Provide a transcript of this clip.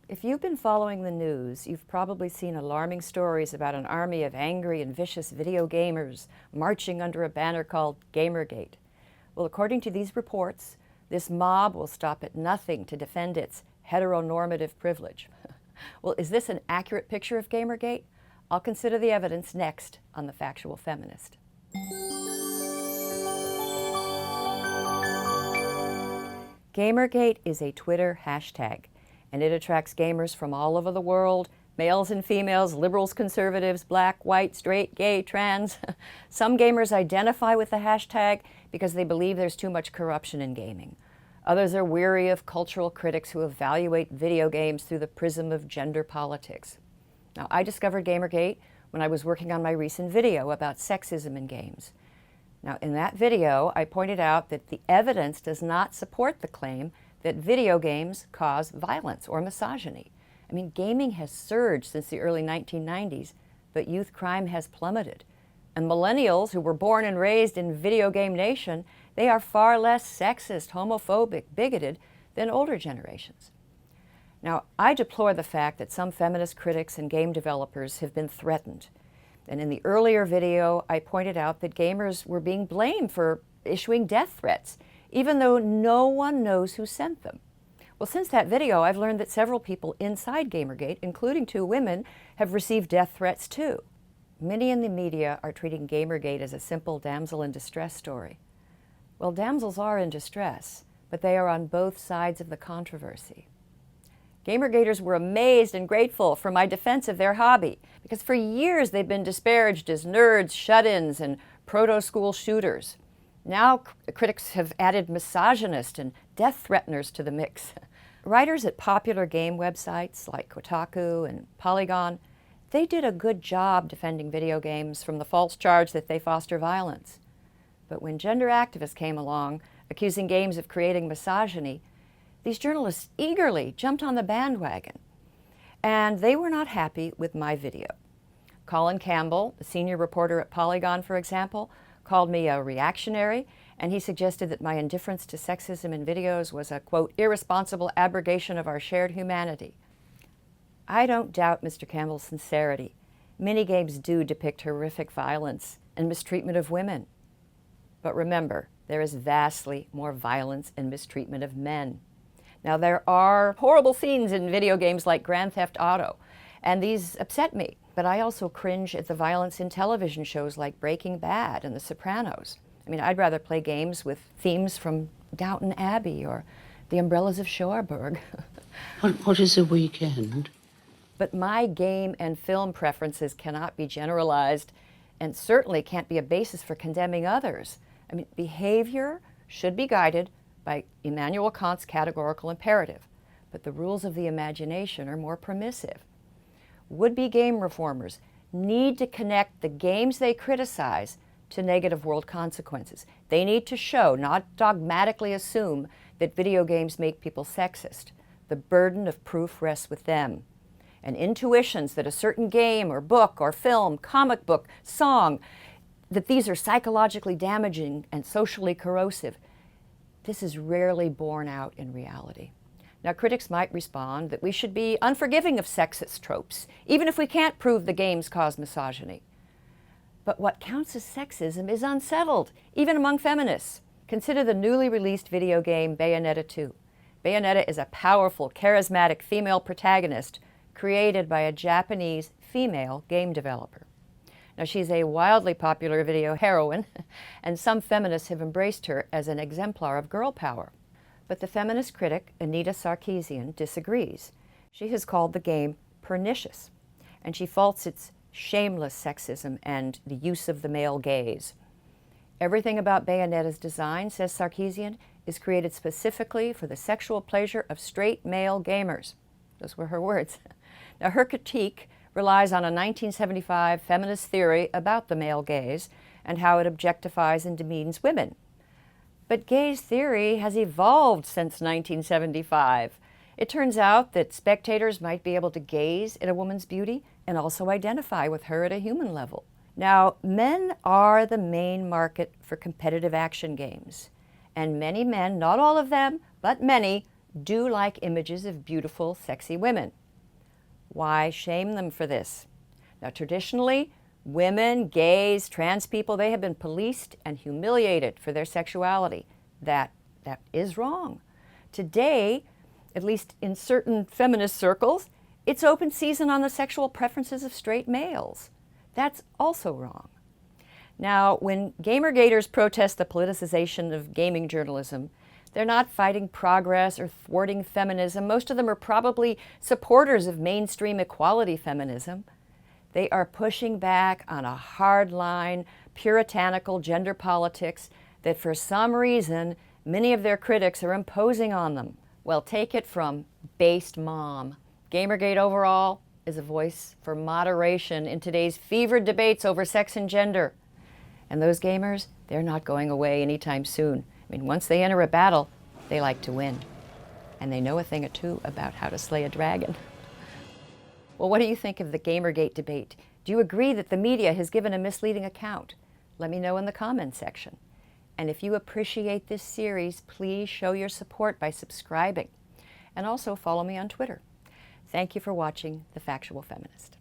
If you've been following the news, you've probably seen alarming stories about an army of angry and vicious video gamers marching under a banner called GamerGate. Well, according to these reports, this mob will stop at nothing to defend its heteronormative privilege. Well, is this an accurate picture of GamerGate? I'll consider the evidence next on The Factual Feminist. GamerGate is a Twitter hashtag, and it attracts gamers from all over the world, males and females, liberals, conservatives, black, white, straight, gay, trans. Some gamers identify with the hashtag because they believe there's too much corruption in gaming. Others are weary of cultural critics who evaluate video games through the prism of gender politics. Now, I discovered GamerGate when I was working on my recent video about sexism in games. Now, in that video, I pointed out that the evidence does not support the claim that video games cause violence or misogyny. I mean, gaming has surged since the early 1990s, but youth crime has plummeted. And millennials who were born and raised in video game nation, they are far less sexist, homophobic, bigoted than older generations. Now, I deplore the fact that some feminist critics and game developers have been threatened. And in the earlier video, I pointed out that gamers were being blamed for issuing death threats, even though no one knows who sent them. Well, since that video, I've learned that several people inside GamerGate, including 2 women, have received death threats too. Many in the media are treating GamerGate as a simple damsel in distress story. Well, damsels are in distress, but they are on both sides of the controversy. GamerGaters were amazed and grateful for my defense of their hobby, because for years they've been disparaged as nerds, shut-ins, and proto-school shooters. Now critics have added misogynist and death threateners to the mix. Writers at popular game websites like Kotaku and Polygon, they did a good job defending video games from the false charge that they foster violence. But when gender activists came along, accusing games of creating misogyny, these journalists eagerly jumped on the bandwagon. And they were not happy with my video. Colin Campbell, the senior reporter at Polygon, for example, called me a reactionary, and he suggested that my indifference to sexism in videos was a, quote, irresponsible abrogation of our shared humanity. I don't doubt Mr. Campbell's sincerity. Many games do depict horrific violence and mistreatment of women. But remember, there is vastly more violence and mistreatment of men. Now, there are horrible scenes in video games like Grand Theft Auto, and these upset me. But I also cringe at the violence in television shows like Breaking Bad and The Sopranos. I mean, I'd rather play games with themes from Downton Abbey or The Umbrellas of Cherbourg. What is a weekend? But my game and film preferences cannot be generalized and certainly can't be a basis for condemning others. I mean, behavior should be guided by Immanuel Kant's categorical imperative, but the rules of the imagination are more permissive. Would-be game reformers need to connect the games they criticize to negative world consequences. They need to show, not dogmatically assume, that video games make people sexist. The burden of proof rests with them. And intuitions that a certain game or book or film, comic book, song, that these are psychologically damaging and socially corrosive, this is rarely borne out in reality. Now, critics might respond that we should be unforgiving of sexist tropes, even if we can't prove the games cause misogyny. But what counts as sexism is unsettled, even among feminists. Consider the newly released video game Bayonetta 2. Bayonetta is a powerful, charismatic female protagonist created by a Japanese female game developer. Now, she's a wildly popular video heroine, and some feminists have embraced her as an exemplar of girl power. But the feminist critic, Anita Sarkeesian, disagrees. She has called the game pernicious, and she faults its shameless sexism and the use of the male gaze. Everything about Bayonetta's design, says Sarkeesian, is created specifically for the sexual pleasure of straight male gamers. Those were her words. Now, her critique relies on a 1975 feminist theory about the male gaze and how it objectifies and demeans women. But gaze theory has evolved since 1975. It turns out that spectators might be able to gaze at a woman's beauty and also identify with her at a human level. Now, men are the main market for competitive action games. And many men, not all of them, but many, do like images of beautiful, sexy women. Why shame them for this? Now, traditionally, women, gays, trans people, they have been policed and humiliated for their sexuality. That is wrong. Today, at least in certain feminist circles, it's open season on the sexual preferences of straight males. That's also wrong. Now, when GamerGaters protest the politicization of gaming journalism, they're not fighting progress or thwarting feminism. Most of them are probably supporters of mainstream equality feminism. They are pushing back on a hardline, puritanical gender politics that for some reason many of their critics are imposing on them. Well, take it from Based Mom. GamerGate overall is a voice for moderation in today's fevered debates over sex and gender. And those gamers, they're not going away anytime soon. I mean, once they enter a battle, they like to win. And they know a thing or two about how to slay a dragon. Well, what do you think of the GamerGate debate? Do you agree that the media has given a misleading account? Let me know in the comments section. And if you appreciate this series, please show your support by subscribing. And also follow me on Twitter. Thank you for watching The Factual Feminist.